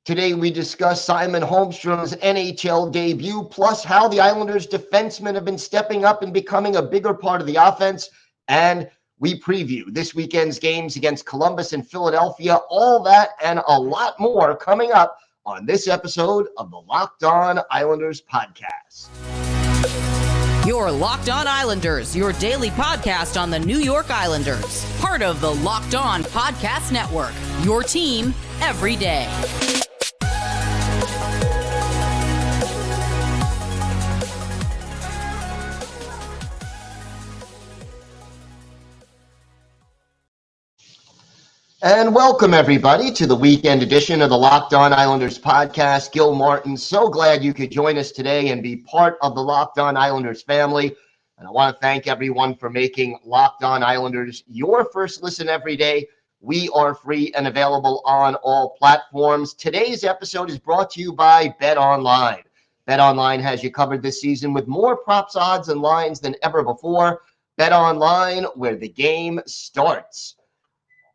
Today we discuss Simon Holmstrom's NHL debut, plus how the Islanders defensemen have been stepping up and becoming a bigger part of the offense. And we preview this weekend's games against Columbus and Philadelphia. All that and a lot more coming up on this episode of the Locked On Islanders podcast. Your Locked On Islanders, your daily podcast on the New York Islanders. Part of the Locked On Podcast Network, your team every day. And welcome, everybody, to the weekend edition of the Locked On Islanders podcast. Gil Martin, so glad you could join us today and be part of the Locked On Islanders family. And I want to thank everyone for making Locked On Islanders your first listen every day. We are free and available on all platforms. Today's episode is brought to you by BetOnline. BetOnline has you covered this season with more props, odds, and lines than ever before. BetOnline, where the game starts.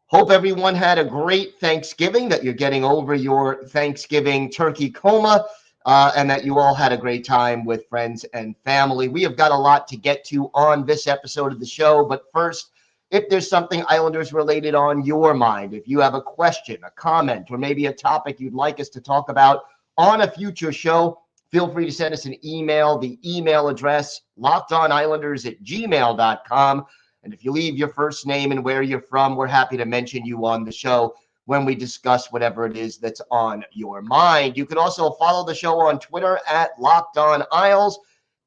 Hope everyone had a great Thanksgiving, that you're getting over your Thanksgiving turkey coma, and that you all had a great time with friends and family. We have got a lot to get to on this episode of the show, but first, if there's something Islanders related on your mind, if you have a question, a comment, or maybe a topic you'd like us to talk about on a future show, feel free to send us an email. The email address, lockedonislanders@gmail.com. And if you leave your first name and where you're from, we're happy to mention you on the show when we discuss whatever it is that's on your mind. You can also follow the show on Twitter at Locked On Isles,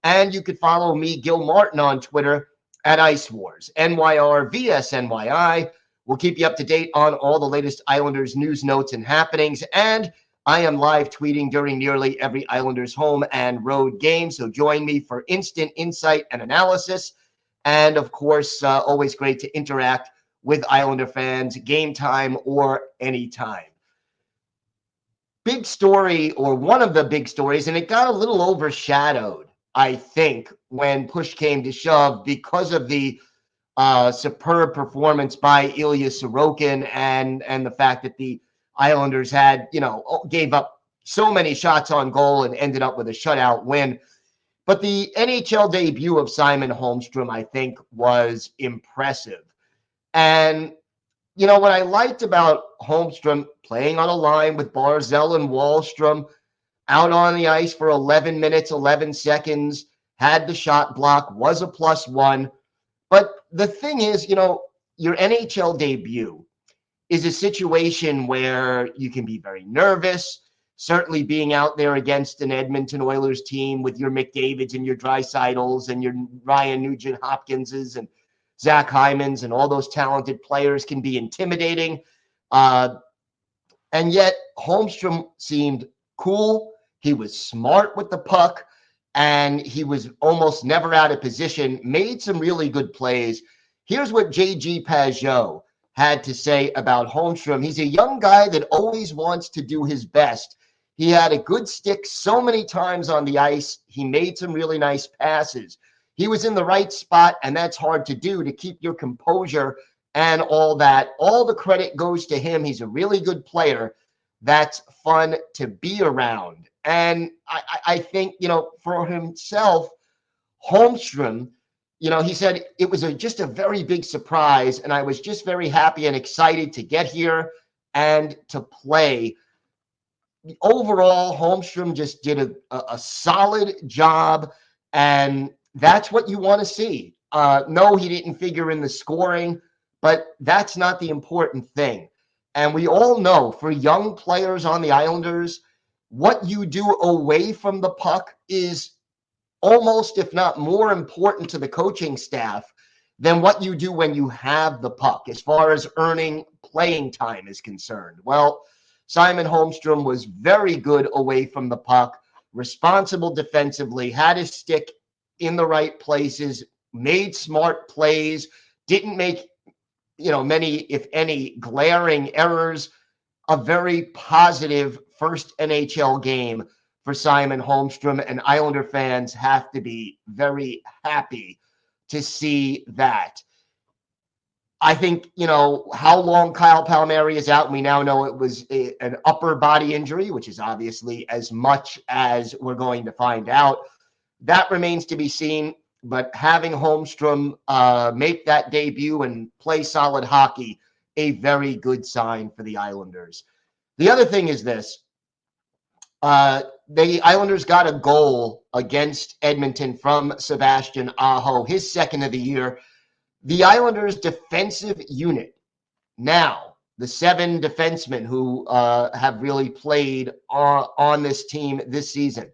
and you could follow me, Gil Martin, on Twitter at Ice Wars, NYRVSNYI. We'll keep you up to date on all the latest Islanders news, notes, and happenings. And I am live tweeting during nearly every Islanders home and road game, so join me for instant insight and analysis. And, of course, always great to interact with Islander fans, game time or anytime. Big story, or one of the big stories, and it got a little overshadowed, I think, when push came to shove because of the superb performance by Ilya Sorokin and the fact that the Islanders had, gave up so many shots on goal and ended up with a shutout win. But the NHL debut of Simon Holmstrom, I think, was impressive. And, what I liked about Holmstrom playing on a line with Barzal and Wahlstrom, out on the ice for 11 minutes, 11 seconds, had the shot block, was a +1. But the thing is, your NHL debut is a situation where you can be very nervous. Certainly being out there against an Edmonton Oilers team with your McDavids and your Dreisaitl's and your Ryan Nugent-Hopkinses and Zach Hymans and all those talented players can be intimidating. And yet Holmstrom seemed cool. He was smart with the puck, and he was almost never out of position, made some really good plays. Here's what J.G. Pageau had to say about Holmstrom. He's a young guy that always wants to do his best. He had a good stick so many times on the ice. He made some really nice passes. He was in the right spot, and that's hard to do, to keep your composure and all that. All the credit goes to him. He's a really good player. That's fun to be around. And I think, for himself, Holmstrom, he said it was just a very big surprise, and I was just very happy and excited to get here and to play. Overall, Holmstrom just did a solid job, and that's what you want to see. No, he didn't figure in the scoring, but that's not the important thing. And we all know, for young players on the Islanders, what you do away from the puck is almost, if not more important to the coaching staff than what you do when you have the puck, as far as earning playing time is concerned. Well, Simon Holmstrom was very good away from the puck, responsible defensively, had his stick in the right places, made smart plays, didn't make, many, if any, glaring errors. A very positive first NHL game for Simon Holmstrom, and Islander fans have to be very happy to see that. I think, how long Kyle Palmieri is out, and we now know it was an upper body injury, which is obviously as much as we're going to find out. That remains to be seen, but having Holmstrom make that debut and play solid hockey, a very good sign for the Islanders. The other thing is this. The Islanders got a goal against Edmonton from Sebastian Aho, his second of the year. The Islanders' defensive unit, now the 7 defensemen who have really played on this team this season,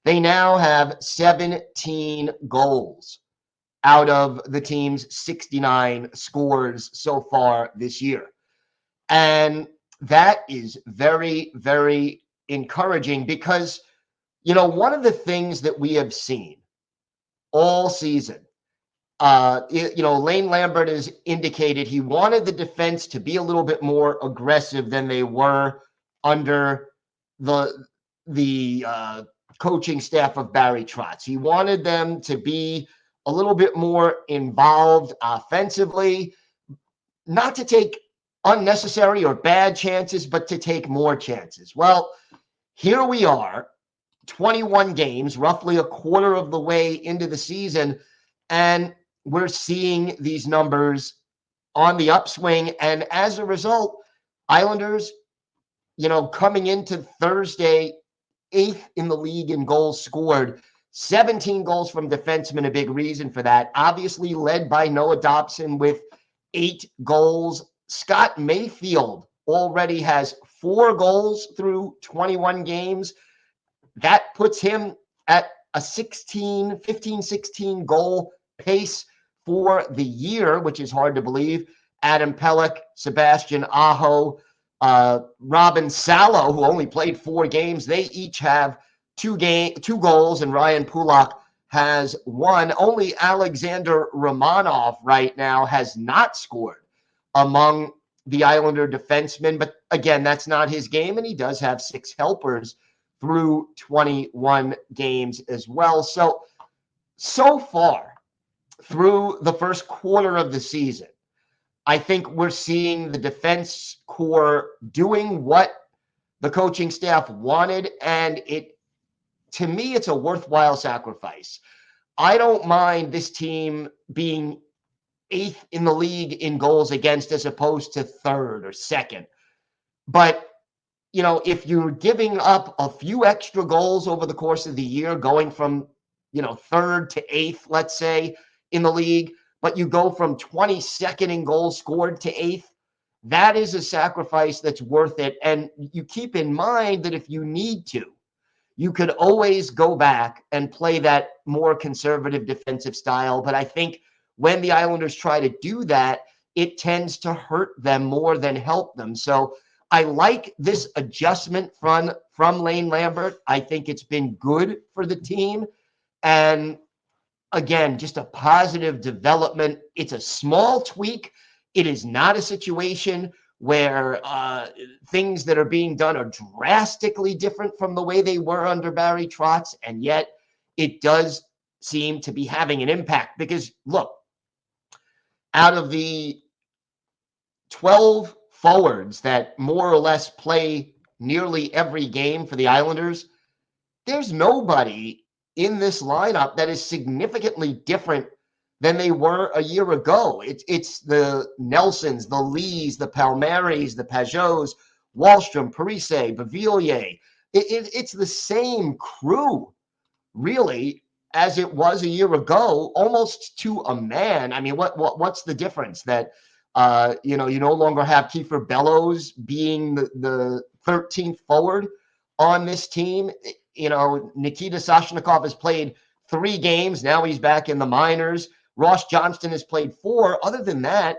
they now have 17 goals out of the team's 69 scores so far this year. And that is very, very encouraging because, one of the things that we have seen all season, Lane Lambert has indicated he wanted the defense to be a little bit more aggressive than they were under the coaching staff of Barry Trotz. He wanted them to be a little bit more involved offensively, not to take unnecessary or bad chances, but to take more chances. Well, here we are, 21 games, roughly a quarter of the way into the season, and we're seeing these numbers on the upswing. And as a result, Islanders, coming into Thursday, 8th in the league in goals scored, 17 goals from defensemen, a big reason for that. Obviously led by Noah Dobson with 8 goals. Scott Mayfield already has 4 goals through 21 games. That puts him at a 15-16 goal pace for the year, which is hard to believe. Adam Pelech, Sebastian Aho, Robin Salo, who only played 4 games, they each have 2 goals, and Ryan Pulak has 1. Only Alexander Romanov right now has not scored among the Islander defensemen. But again, that's not his game, and he does have 6 helpers through 21 games as well. So far through the first quarter of the season, I think we're seeing the defense core doing what the coaching staff wanted, and to me, it's a worthwhile sacrifice. I don't mind this team being 8th in the league in goals against as opposed to 3rd or 2nd. But, if you're giving up a few extra goals over the course of the year, going from, 3rd to 8th, let's say, in the league, but you go from 22nd in goals scored to 8th, that is a sacrifice that's worth it. And you keep in mind that if you need to, you could always go back and play that more conservative defensive style. But I think when the Islanders try to do that, it tends to hurt them more than help them. So I like this adjustment from Lane Lambert. I think it's been good for the team. And again, just a positive development. It's a small tweak. It is not a situation where things that are being done are drastically different from the way they were under Barry Trotz, and yet it does seem to be having an impact. Because, look, out of the 12 forwards that more or less play nearly every game for the Islanders, there's nobody in this lineup that is significantly different than they were a year ago. It's the Nelsons, the Lees, the Palmieris, the Pageaus, Wahlstrom, Parise, Beauvillier. It's the same crew, really, as it was a year ago, almost to a man. I mean, what's the difference? That you no longer have Kiefer Bellows being the 13th forward on this team. Nikita Soshnikov has played 3 games. Now he's back in the minors. Ross Johnston has played 4. Other than that,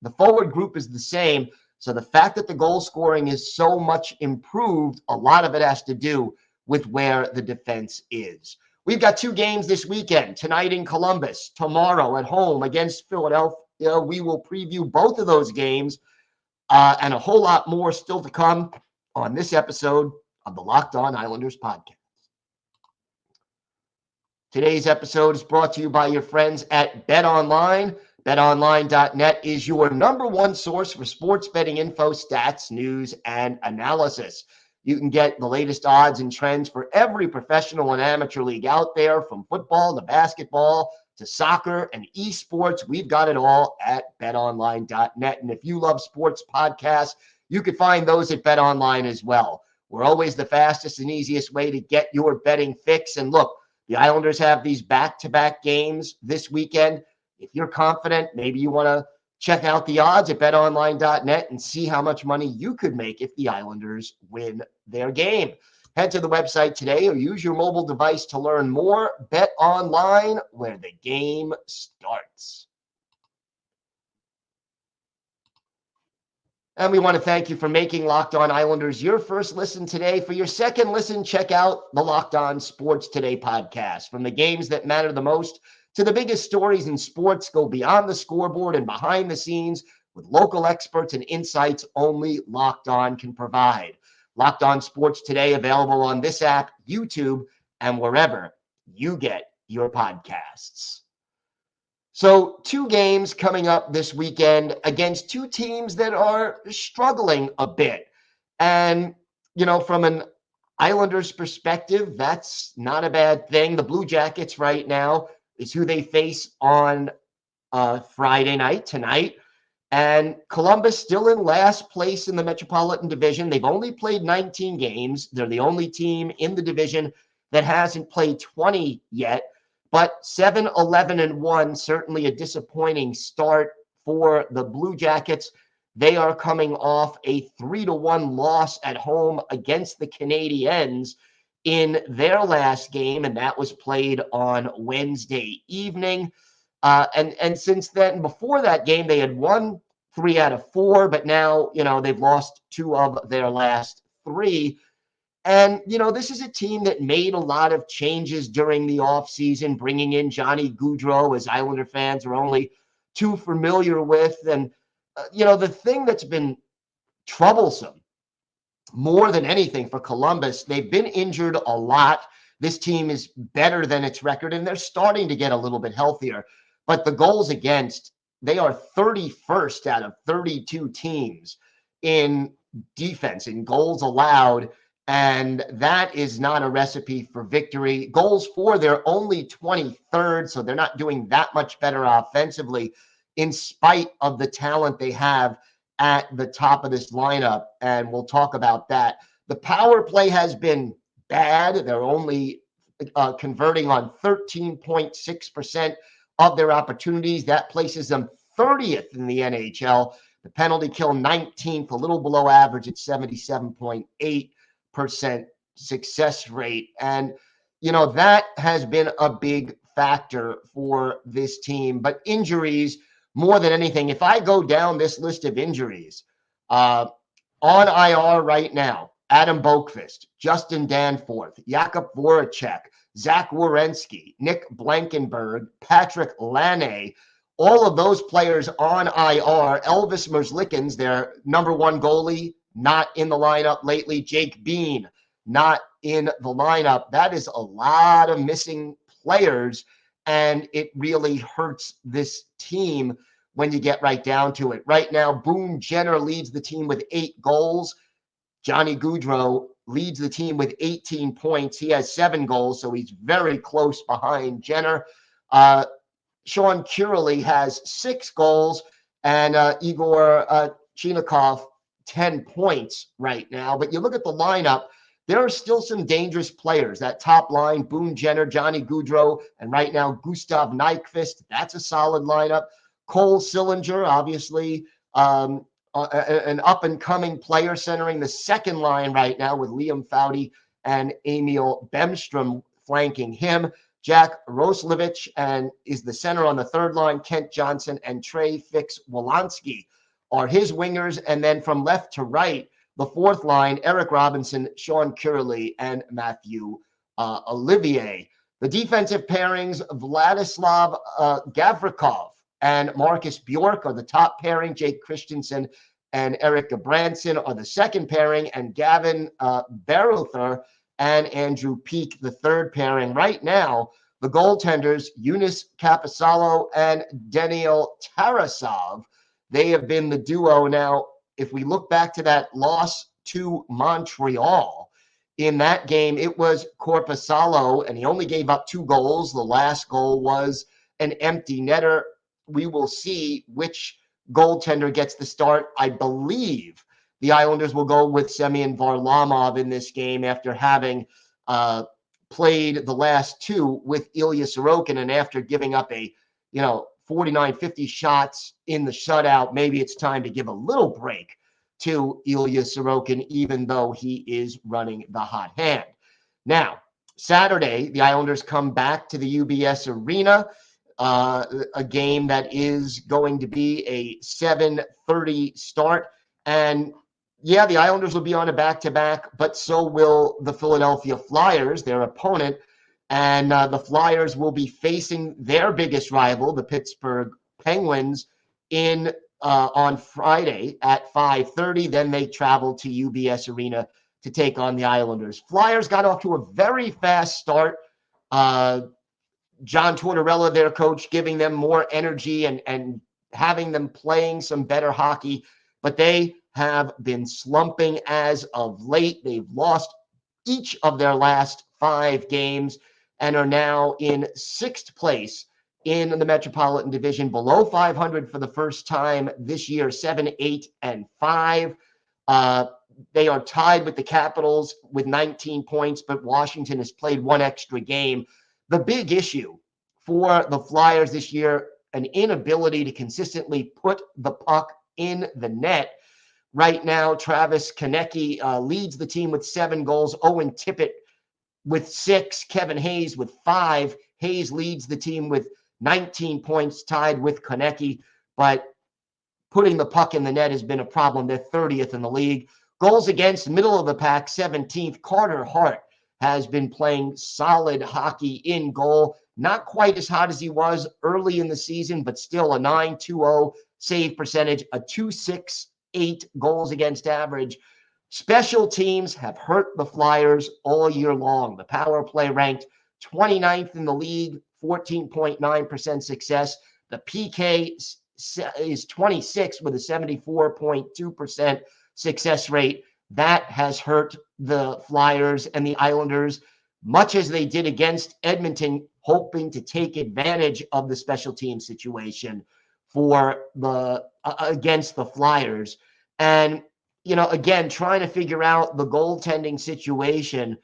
the forward group is the same. So the fact that the goal scoring is so much improved, a lot of it has to do with where the defense is. We've got 2 games this weekend, tonight in Columbus, tomorrow at home against Philadelphia. We will preview both of those games and a whole lot more still to come on this episode of the Locked On Islanders podcast. Today's episode is brought to you by your friends at BetOnline. BetOnline.net is your number one source for sports betting info, stats, news, and analysis. You can get the latest odds and trends for every professional and amateur league out there, from football to basketball to soccer and esports. We've got it all at BetOnline.net. And if you love sports podcasts, you can find those at BetOnline as well. We're always the fastest and easiest way to get your betting fix. And look, the Islanders have these back-to-back games this weekend. If you're confident, maybe you want to check out the odds at betonline.net and see how much money you could make if the Islanders win their game. Head to the website today or use your mobile device to learn more. Bet Online, where the game starts. And we want to thank you for making Locked On Islanders your first listen today. For your second listen, check out the Locked On Sports Today podcast. From the games that matter the most to the biggest stories in sports, go beyond the scoreboard and behind the scenes with local experts and insights only Locked On can provide. Locked On Sports Today, available on this app, YouTube, and wherever you get your podcasts. So 2 games coming up this weekend against 2 teams that are struggling a bit. And, from an Islanders perspective, that's not a bad thing. The Blue Jackets right now is who they face on Friday night, tonight. And Columbus still in last place in the Metropolitan Division. They've only played 19 games. They're the only team in the division that hasn't played 20 yet. But 7-11-1, certainly a disappointing start for the Blue Jackets. They are coming off a 3-1 loss at home against the Canadiens in their last game, and that was played on Wednesday evening. And since then, before that game, they had won 3 out of 4, but now, they've lost 2 of their last 3. And, this is a team that made a lot of changes during the offseason, bringing in Johnny Gaudreau, as Islander fans are only too familiar with. And, the thing that's been troublesome more than anything for Columbus, they've been injured a lot. This team is better than its record, and they're starting to get a little bit healthier. But the goals against, they are 31st out of 32 teams in defense, in goals allowed. And that is not a recipe for victory. Goals for, they're only 23rd, so they're not doing that much better offensively in spite of the talent they have at the top of this lineup. And we'll talk about that. The power play has been bad. They're only converting on 13.6% of their opportunities. That places them 30th in the NHL. The penalty kill 19th, a little below average at 77.8% success rate. And, that has been a big factor for this team. But injuries, more than anything, if I go down this list of injuries, on IR right now, Adam Boqvist, Justin Danforth, Jakub Voracek, Zach Werenski, Nick Blankenberg, Patrick Laine, all of those players on IR. Elvis Merzlikins, their number 1 goalie, not in the lineup lately. Jake Bean, not in the lineup. That is a lot of missing players, and it really hurts this team when you get right down to it. Right now, Boone Jenner leads the team with 8 goals. Johnny Gaudreau leads the team with 18 points. He has 7 goals, so he's very close behind Jenner. Sean Curley has 6 goals, and Igor Chinakov 10 points right now. But you look at the lineup, there are still some dangerous players. That top line, Boone Jenner, Johnny Gaudreau, and right now Gustav Nyquist. That's a solid lineup. Cole Sillinger, obviously, an up-and-coming player centering the second line right now with Liam Foudy and Emil Bemstrom flanking him. Jack Roslovich and is the center on the third line. Kent Johnson and Trey Fix-Wolanski are his wingers. And then from left to right, the fourth line, Eric Robinson, Sean Curley, and Matthew Olivier. The defensive pairings, Vladislav Gavrikov and Marcus Bjork are the top pairing. Jake Christensen and Eric Branson are the second pairing, and Gavin Barother and Andrew Peak, the third pairing. Right now, The goaltenders, Yunis Kapasalo and Daniil Tarasov, they have been the duo. Now, if we look back to that loss to Montreal, in that game, it was Korpisalo, and he only gave up 2 goals. The last goal was an empty netter. We will see which goaltender gets the start. I believe the Islanders will go with Semyon Varlamov in this game after having played the last 2 with Ilya Sorokin, and after giving up 49-50 shots in the shutout, maybe it's time to give a little break to Ilya Sorokin, even though he is running the hot hand. Now, Saturday, the Islanders come back to the UBS Arena, a game that is going to be a 7:30 start. And yeah, the Islanders will be on a back-to-back, but so will the Philadelphia Flyers, their opponent. And the Flyers will be facing their biggest rival, the Pittsburgh Penguins, on Friday at 5:30. Then they travel to UBS Arena to take on the Islanders. Flyers got off to a very fast start. John Tortorella, their coach, giving them more energy and having them playing some better hockey. But they have been slumping as of late. They've lost each of their last 5 games and are now in 6th place in the Metropolitan Division, below 500 for the first time this year, 7-8-5. They are tied with the Capitals with 19 points, but Washington has played 1 extra game. The big issue for the Flyers this year, an inability to consistently put the puck in the net. Right now, Travis Konecny leads the team with 7 goals, Owen Tippett with 6, Kevin Hayes with 5. Hayes leads the team with 19 points, tied with Konecny, but putting the puck in the net has been a problem. They're 30th in the league. Goals against, middle of the pack, 17th. Carter Hart has been playing solid hockey in goal. Not quite as hot as he was early in the season, but still a .920 save percentage, a .268 goals against average. Special teams have hurt the Flyers all year long. The power play ranked 29th in the league, 14.9% success. The PK is 26th with a 74.2% success rate. That has hurt the Flyers and the Islanders, much as they did against Edmonton, hoping to take advantage of the special team situation for against the Flyers. And again, trying to figure out the goaltending situation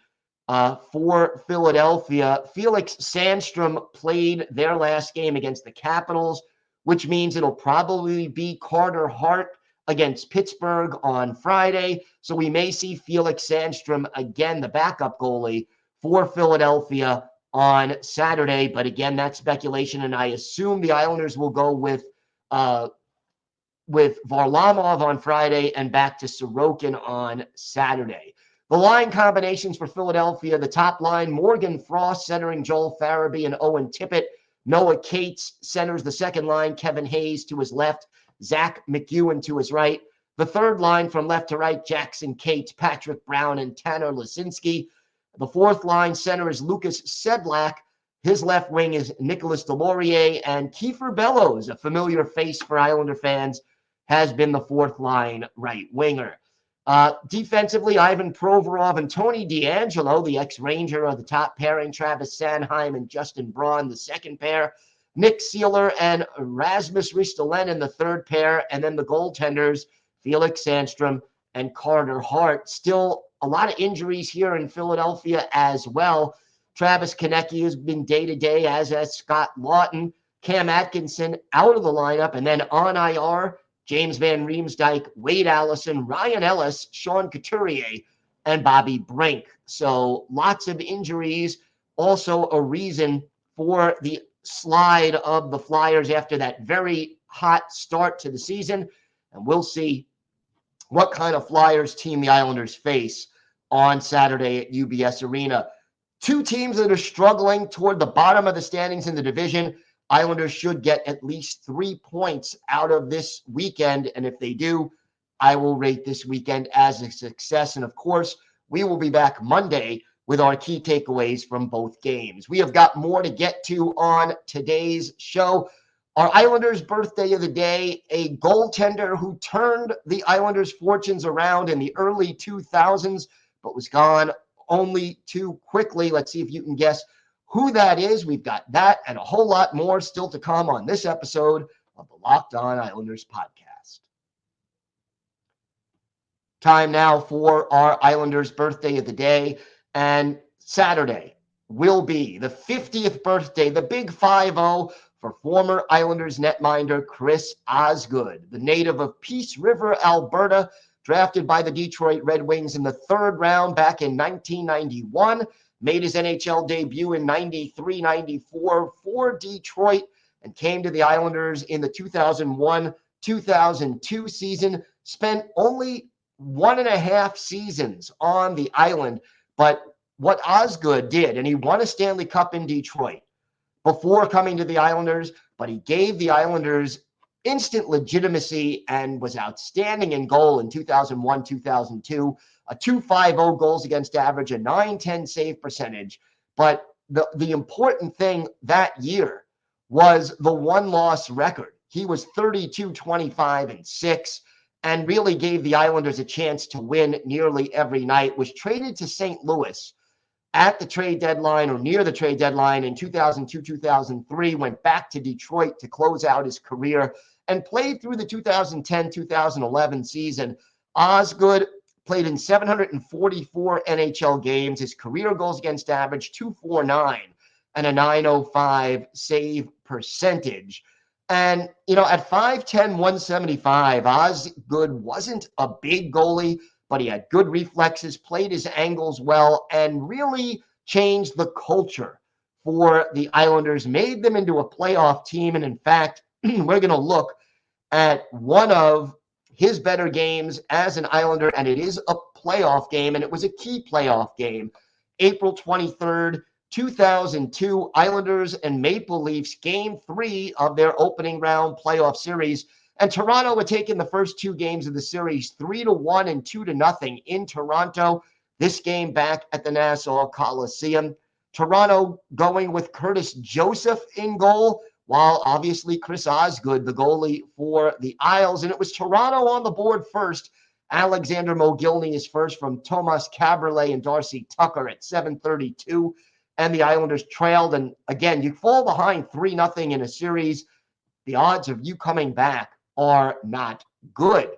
for Philadelphia. Felix Sandstrom played their last game against the Capitals, which means it'll probably be Carter Hart against Pittsburgh on Friday. So we may see Felix Sandstrom again, the backup goalie for Philadelphia on Saturday. But again, that's speculation, and I assume the Islanders will go with Varlamov on Friday and back to Sorokin on Saturday. The line combinations for Philadelphia, the top line, Morgan Frost centering Joel Farabee and Owen Tippett. Noah Cates centers the second line, Kevin Hayes to his left, Zach McEwen to his right. The third line from left to right, Jackson Cates, Patrick Brown, and Tanner Lisinski. The fourth line center is Lucas Sedlak. His left wing is Nicholas Deslauriers, and Kiefer Bellows, a familiar face for Islander fans, has been the fourth line right winger. Defensively, Ivan Provorov and Tony DeAngelo, the ex-Ranger, are the top pairing. Travis Sanheim and Justin Braun, the second pair. Nick Seeler and Rasmus Ristolainen, the third pair. And then the goaltenders, Felix Sandstrom and Carter Hart. Still a lot of injuries here in Philadelphia as well. Travis Konecny has been day-to-day, as has Scott Lawton. Cam Atkinson out of the lineup, and then on IR, James Van Riemsdyk, Wade Allison, Ryan Ellis, Sean Couturier, and Bobby Brink. So lots of injuries. Also a reason for the slide of the Flyers after that very hot start to the season. And we'll see what kind of Flyers team the Islanders face on Saturday at UBS Arena. 2 teams that are struggling toward the bottom of the standings in the division. Islanders should get at least 3 points out of this weekend. And if they do, I will rate this weekend as a success. And of course, we will be back Monday with our key takeaways from both games. We have got more to get to on today's show. Our Islanders' birthday of the day, a goaltender who turned the Islanders' fortunes around in the early 2000s, but was gone only too quickly. Let's see if you can guess who that is. We've got that and a whole lot more still to come on this episode of the Locked On Islanders podcast. Time now for our Islanders' birthday of the day. And Saturday will be the 50th birthday, the big 5-0 for former Islanders netminder Chris Osgood, the native of Peace River, Alberta, drafted by the Detroit Red Wings in the third round back in 1991, made his NHL debut in 93-94 for Detroit, and came to the Islanders in the 2001-2002 season, spent only 1.5 seasons on the island. But what Osgood did, and he won a Stanley Cup in Detroit before coming to the Islanders, but he gave the Islanders instant legitimacy and was outstanding in goal in 2001-2002, a .250 goals against average, a .910 save percentage. But the important thing that year was the one-loss record. He was 32-25-6 and really gave the Islanders a chance to win nearly every night, was traded to St. Louis at the trade deadline or near the trade deadline in 2002-2003, went back to Detroit to close out his career and played through the 2010-2011 season. Osgood played in 744 NHL games. His career goals against average, .249 and a .905 save percentage. And, at 5'10", 175, Osgood wasn't a big goalie, but he had good reflexes, played his angles well, and really changed the culture for the Islanders, made them into a playoff team. And in fact, we're going to look at one of his better games as an Islander, and it is a playoff game, and it was a key playoff game. April 23rd, 2002, Islanders and Maple Leafs, Game 3 of their opening round playoff series. And Toronto had taken the first 2 games of the series 3-1 and 2-0 in Toronto. This game back at the Nassau Coliseum. Toronto going with Curtis Joseph in goal, while obviously Chris Osgood, the goalie for the Isles. And it was Toronto on the board first. Alexander Mogilny is first from Tomas Kaberle and Darcy Tucker at 7:32. And the Islanders trailed. And again, you fall behind 3-0 in a series, the odds of you coming back are not good.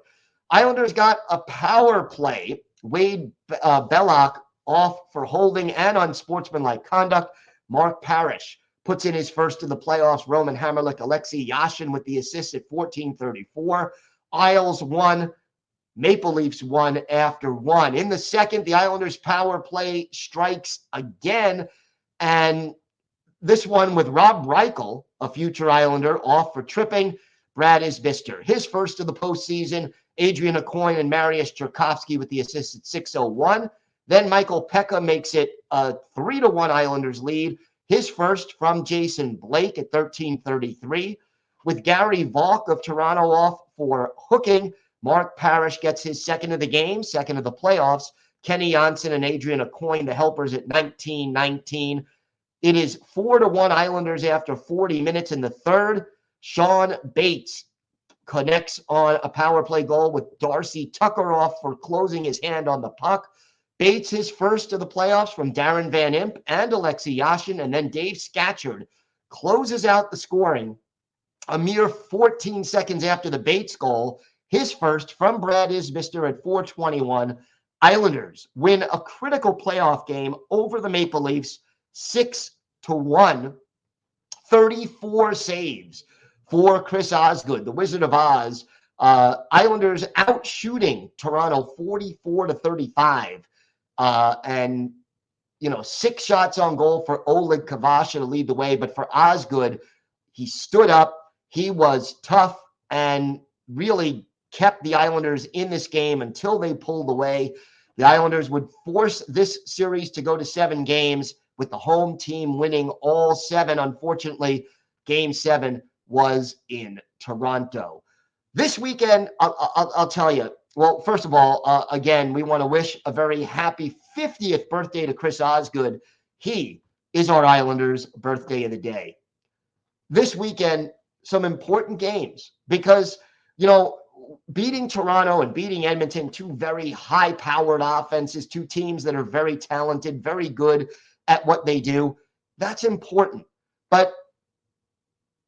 Islanders got a power play. Wade Belloc off for holding and unsportsmanlike conduct. Mark Parrish puts in his first of the playoffs. Roman Hamrlik, Alexei Yashin with the assist at 14:34. Isles won. Maple Leafs won after 1. In the second, the Islanders' power play strikes again. And this one with Rob Reichel, a future Islander, off for tripping. Brad Isbister, his first of the postseason. Adrian Aucoin and Mariusz Czerkowski with the assist at 6:01. Then Michael Pekka makes it a 3-1 Islanders lead. His first from Jason Blake at 13:33. With Gary Valk of Toronto off for hooking, Mark Parrish gets his second of the game, second of the playoffs. Kenny Janssen and Adrian Aucoin, the helpers, at 19:19. It is 4-1 Islanders after 40 minutes in the third. Sean Bates connects on a power play goal with Darcy Tucker off for closing his hand on the puck. Bates, his first of the playoffs from Darren Van Impe and Alexei Yashin, and then Dave Scatchard closes out the scoring a mere 14 seconds after the Bates goal, his first from Brad Isbister at 4:21. Islanders win a critical playoff game over the Maple Leafs 6-1, 34 saves for Chris Osgood, the Wizard of Oz. Islanders out shooting Toronto 44-35. And, 6 shots on goal for Oleg Kavasha to lead the way. But for Osgood, he stood up, he was tough, and really kept the Islanders in this game until they pulled away. The Islanders would force this series to go to 7 games, with the home team winning all 7. Unfortunately, Game 7 was in Toronto. This weekend, I'll tell you, Well, first of all, again, we want to wish a very happy 50th birthday to Chris Osgood. He is our Islanders' birthday of the day. This weekend, some important games because, you know, beating Toronto and beating Edmonton, two very high-powered offenses, two teams that are very talented, very good at what they do, that's important. But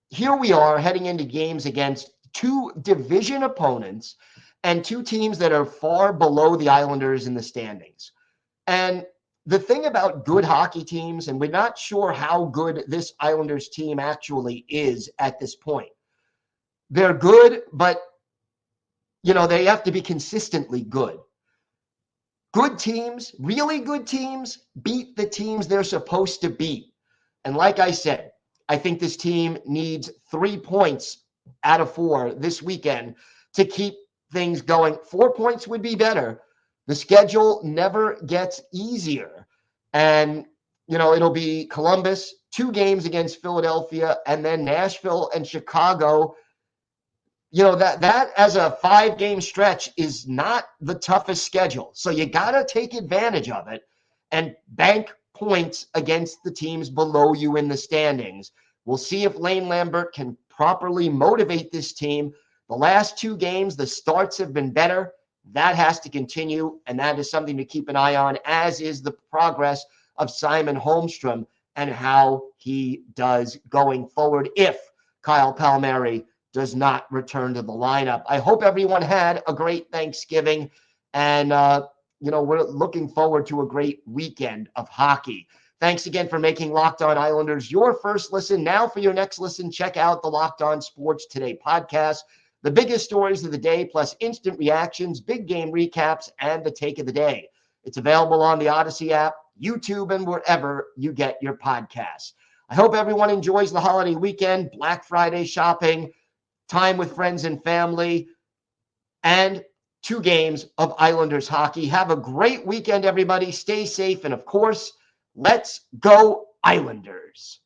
here we are heading into games against two division opponents and two teams that are far below the Islanders in the standings. And the thing about good hockey teams, and we're not sure how good this Islanders team actually is at this point. They're good, but, you know, they have to be consistently good. Good teams, really good teams, beat the teams they're supposed to beat. And like I said, I think this team needs 3 points out of 4 this weekend to keep things going. 4 points would be better. The schedule never gets easier. And, you know, it'll be Columbus, 2 games against Philadelphia, and then Nashville and Chicago. You know, that as a 5-game stretch is not the toughest schedule. So you got to take advantage of it and bank points against the teams below you in the standings. We'll see if Lane Lambert can properly motivate this team. The last 2 games, the starts have been better. That has to continue, and that is something to keep an eye on, as is the progress of Simon Holmstrom and how he does going forward if Kyle Palmieri does not return to the lineup. I hope everyone had a great Thanksgiving, and you know, we're looking forward to a great weekend of hockey. Thanks again for making Locked On Islanders your first listen. Now for your next listen, check out the Locked On Sports Today podcast. The biggest stories of the day, plus instant reactions, big game recaps, and the take of the day. It's available on the Odyssey app, YouTube, and wherever you get your podcasts. I hope everyone enjoys the holiday weekend, Black Friday shopping, time with friends and family, and 2 games of Islanders hockey. Have a great weekend, everybody. Stay safe. And of course, let's go Islanders.